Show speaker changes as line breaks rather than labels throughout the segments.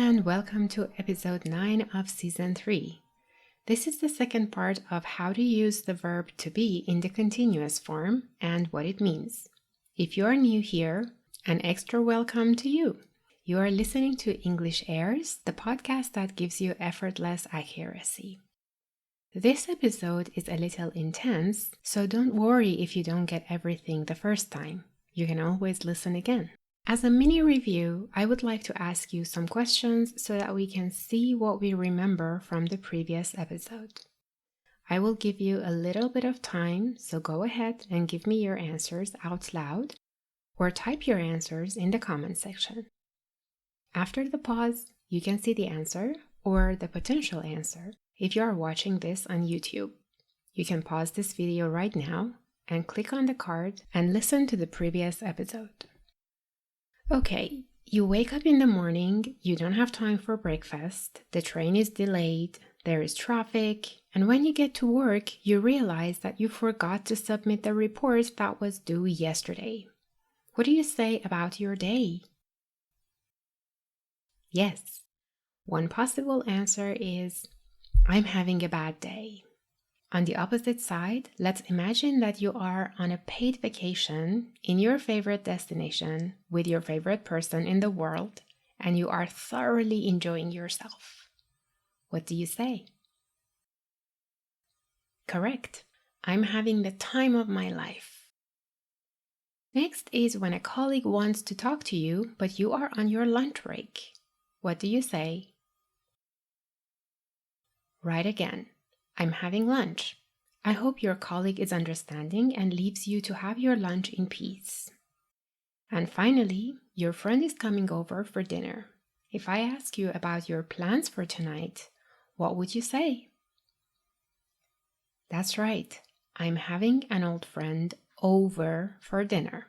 and welcome to episode 9 of season 3. This is the second part of how to use the verb to be in the continuous form and what it means. If you are new here, an extra welcome to you. You are listening to English Airs, the podcast that gives you effortless accuracy. This episode is a little intense, so don't worry if you don't get everything the first time. You can always listen again. As a mini review, I would like to ask you some questions so that we can see what we remember from the previous episode. I will give you a little bit of time, so go ahead and give me your answers out loud or type your answers in the comment section. After the pause, you can see the answer or the potential answer if you are watching this on YouTube. You can pause this video right now and click on the card and listen to the previous episode. Okay, you wake up in the morning, you don't have time for breakfast, the train is delayed, there is traffic, and when you get to work, you realize that you forgot to submit the report that was due yesterday. What do you say about your day? Yes, one possible answer is, I'm having a bad day. On the opposite side, let's imagine that you are on a paid vacation in your favorite destination with your favorite person in the world and you are thoroughly enjoying yourself. What do you say? Correct. I'm having the time of my life. Next is when a colleague wants to talk to you, but you are on your lunch break. What do you say? Right again. I'm having lunch. I hope your colleague is understanding and leaves you to have your lunch in peace. And finally, your friend is coming over for dinner. If I ask you about your plans for tonight, what would you say? That's right. I'm having an old friend over for dinner.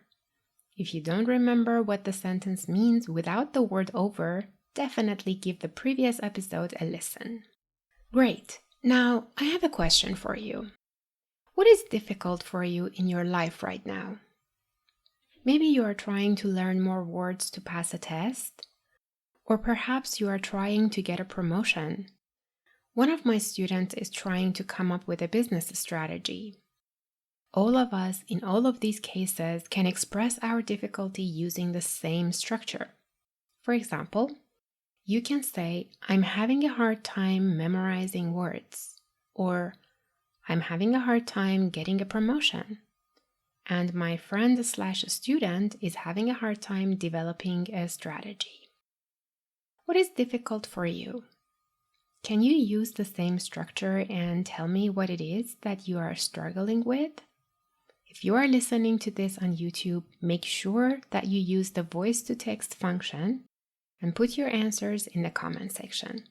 If you don't remember what the sentence means without the word over, definitely give the previous episode a listen. Great. Now, I have a question for you. What is difficult for you in your life right now? Maybe you are trying to learn more words to pass a test, or perhaps you are trying to get a promotion. One of my students is trying to come up with a business strategy. All of us in all of these cases can express our difficulty using the same structure. For example, you can say, I'm having a hard time memorizing words, or I'm having a hard time getting a promotion, and my friend/student is having a hard time developing a strategy. What is difficult for you? Can you use the same structure and tell me what it is that you are struggling with? If you are listening to this on YouTube, make sure that you use the voice-to-text function and put your answers in the comment section.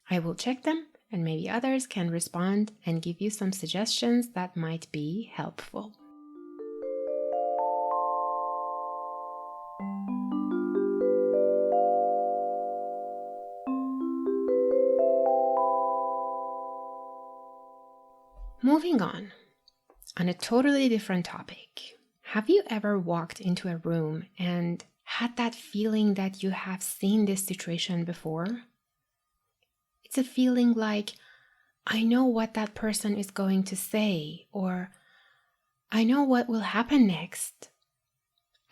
I will check them and maybe others can respond and give you some suggestions that might be helpful. Moving on a totally different topic. Have you ever walked into a room and had that feeling that you have seen this situation before? It's a feeling like, I know what that person is going to say, or I know what will happen next.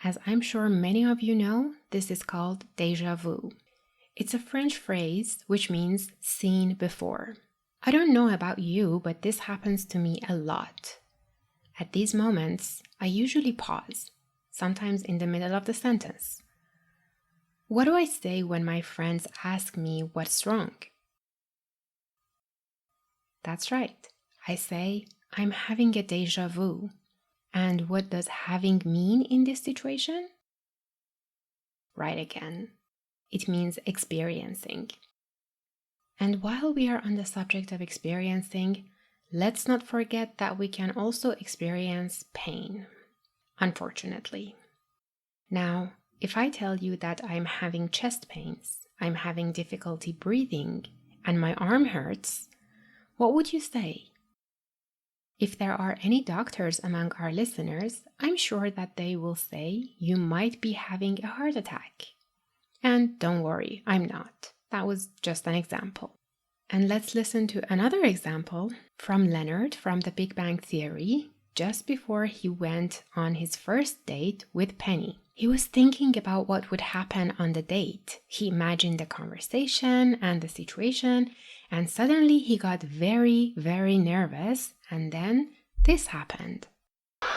As I'm sure many of you know, this is called Deja vu. It's a French phrase which means seen before. I don't know about you, but this happens to me a lot. At these moments, I usually pause, sometimes in the middle of the sentence. What do I say when my friends ask me what's wrong? That's right. I say, I'm having a deja vu. And what does having mean in this situation? Right again. It means experiencing. And while we are on the subject of experiencing, let's not forget that we can also experience pain, unfortunately. Now, if I tell you that I'm having chest pains, I'm having difficulty breathing, and my arm hurts, what would you say? If there are any doctors among our listeners, I'm sure that they will say you might be having a heart attack. And don't worry, I'm not. That was just an example. And let's listen to another example from Leonard from the Big Bang Theory, just before he went on his first date with Penny. He was thinking about what would happen on the date. He imagined the conversation and the situation, and suddenly he got very, very nervous, and then this happened.
I'm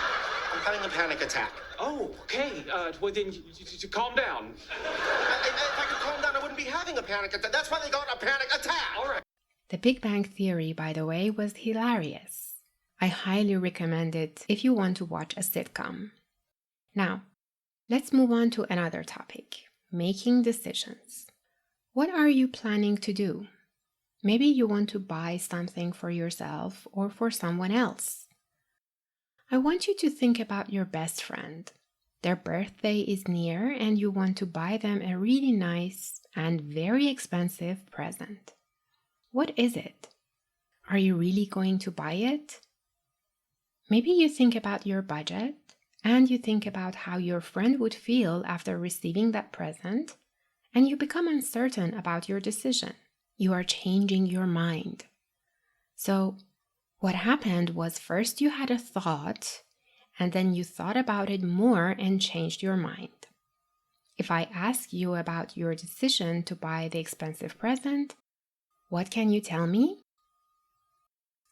having a panic attack.
Oh, okay. Well, then you calm down.
If I could calm down, I wouldn't be having a panic attack. That's why they got a panic attack.
All right.
The Big Bang Theory, by the way, was hilarious. I highly recommend it if you want to watch a sitcom. Now, let's move on to another topic, making decisions. What are you planning to do? Maybe you want to buy something for yourself or for someone else. I want you to think about your best friend. Their birthday is near and you want to buy them a really nice and very expensive present. What is it? Are you really going to buy it? Maybe you think about your budget and you think about how your friend would feel after receiving that present, and you become uncertain about your decision. You are changing your mind. So, what happened was first you had a thought, and then you thought about it more and changed your mind. If I ask you about your decision to buy the expensive present, what can you tell me?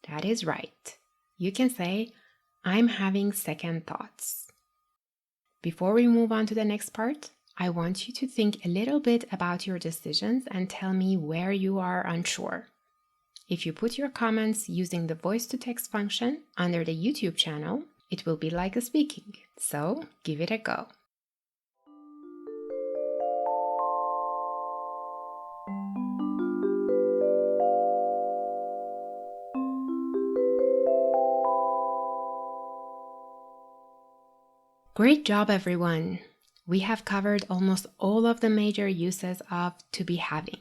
That is right. You can say, I'm having second thoughts. Before we move on to the next part, I want you to think a little bit about your decisions and tell me where you are unsure. If you put your comments using the voice-to-text function under the YouTube channel, it will be like a speaking, so give it a go. Great job, everyone! We have covered almost all of the major uses of to be having.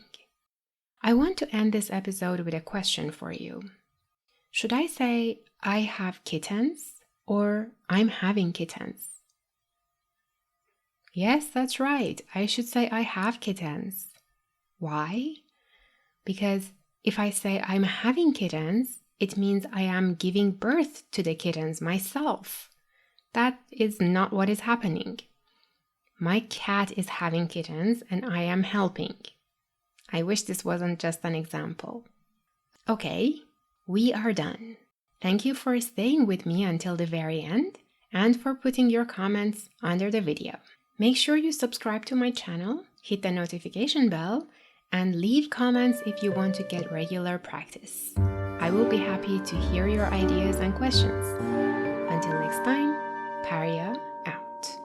I want to end this episode with a question for you. Should I say, I have kittens, or I'm having kittens? Yes, that's right. I should say I have kittens. Why? Because if I say I'm having kittens, it means I am giving birth to the kittens myself. That is not what is happening. My cat is having kittens and I am helping. I wish this wasn't just an example. Okay, we are done. Thank you for staying with me until the very end and for putting your comments under the video. Make sure you subscribe to my channel, hit the notification bell, and leave comments if you want to get regular practice. I will be happy to hear your ideas and questions.